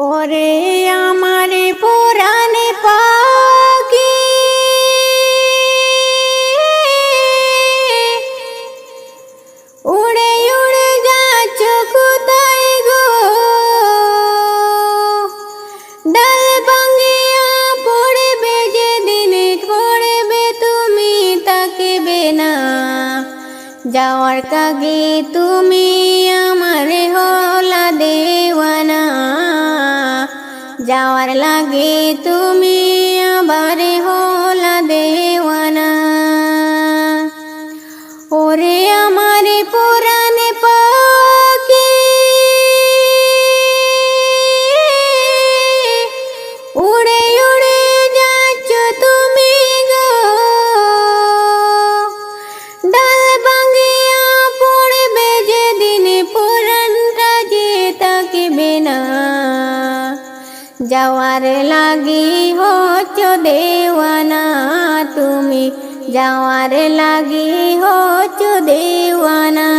ওরে আমার পুরানে পাখি উড়ে উড়ে যাচ্ছ কোথায় গো? ডাল ভাঙিয়া পড়বে যেদিন পড়বে তুমি তাকিবে না। যাওয়ার আগে তুমি আমারে হলা দেওয়ানা, যাওয়ার লাগে তুমি আবারে হলা দেওয়ানা। ওরে আমারে পুরানে পাখি উড়ে উড়ে যাচ্ছ তুমি গো, ডাল ভাঙিয়া পড়বে যেদিন পুরানটা যে তাকিবে না। যাওয়ার লাগি হচ্ছ দেওয়ানা তুমি, যাওয়ার লাগি হচ্ছ দেওয়ানা।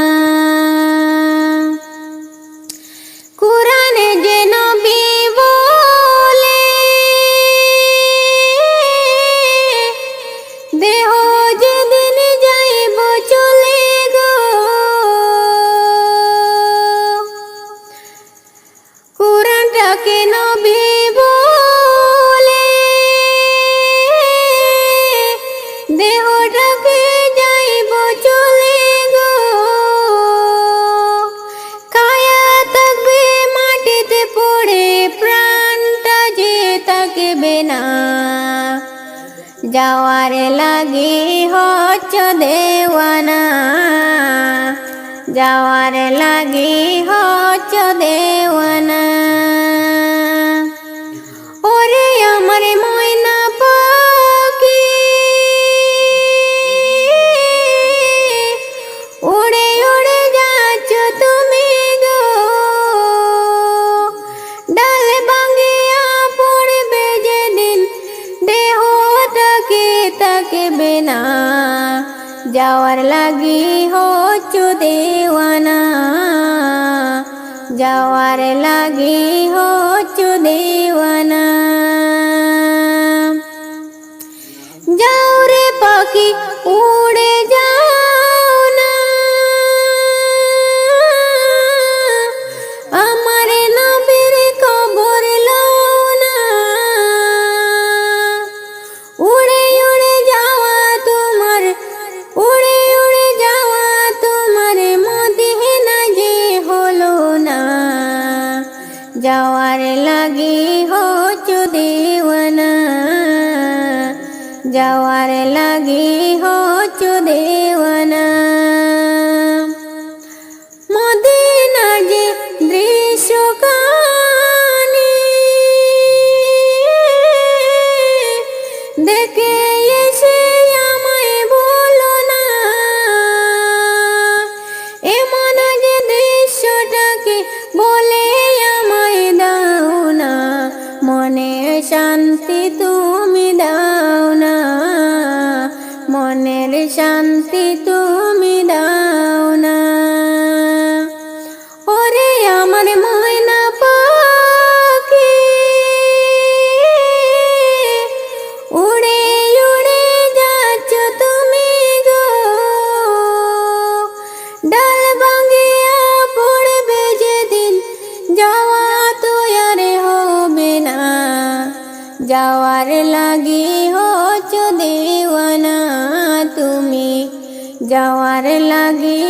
কুরআনে যে নবী বলে দেহ যেদিন যাইব চলে গো, কুরআনটাকে নবী বলে দেহটাকে যাইব চলে গো। কায়া থাকবে মাটিতে পড়ে প্রাণটা যে তাকিবে না। যাওয়ার লাগি হচ্ছ দেওয়ানা, যাওয়ার লাগি হচ্ছ দেওয়ানা। ওরে আমার ময়না পাখি উড়ে উড়ে যাচ্ছ তুমি গো, ডাল ভাঙিয়া পড়বে যেদিন দেহটাকে তাকিবে না। যাওয়ার লাগি হচ্ছ দেওয়ানা, যাওয়ার লাগি হচ্ছ দেওয়ানা। যাও রে পাখি উড়ে যাও না, আমার নবীর কবর লও না। উড়ে উড়ে যাওয়া তোমার, উড়ে উড়ে যাওয়া তোমার মদিনা যে হলো না। যাওয়ার লাগি হচ্ছ দেওয়ানা, যাওয়ার লাগি হচ্ছ দেওয়ানা। মদিনার যে দৃশ্য কানি দেখে এসে আমায় বলো না, এমন যে দৃশ্যটাকে বলে আমায় দাও না। মনে শান্তি তুমি দাও না, মনের শান্তি তুমি দাও না। ওরে আমার ময়না পাখি উড়ে উড়ে যাচ্ছ তুমি গো, ডাল ভাঙিয়া পড়বে যেদিন যাওয়া তো আর হবে না। যাওয়ার লাগি হচ্ছ দেওয়ানা তুমি, যাওয়ার লাগি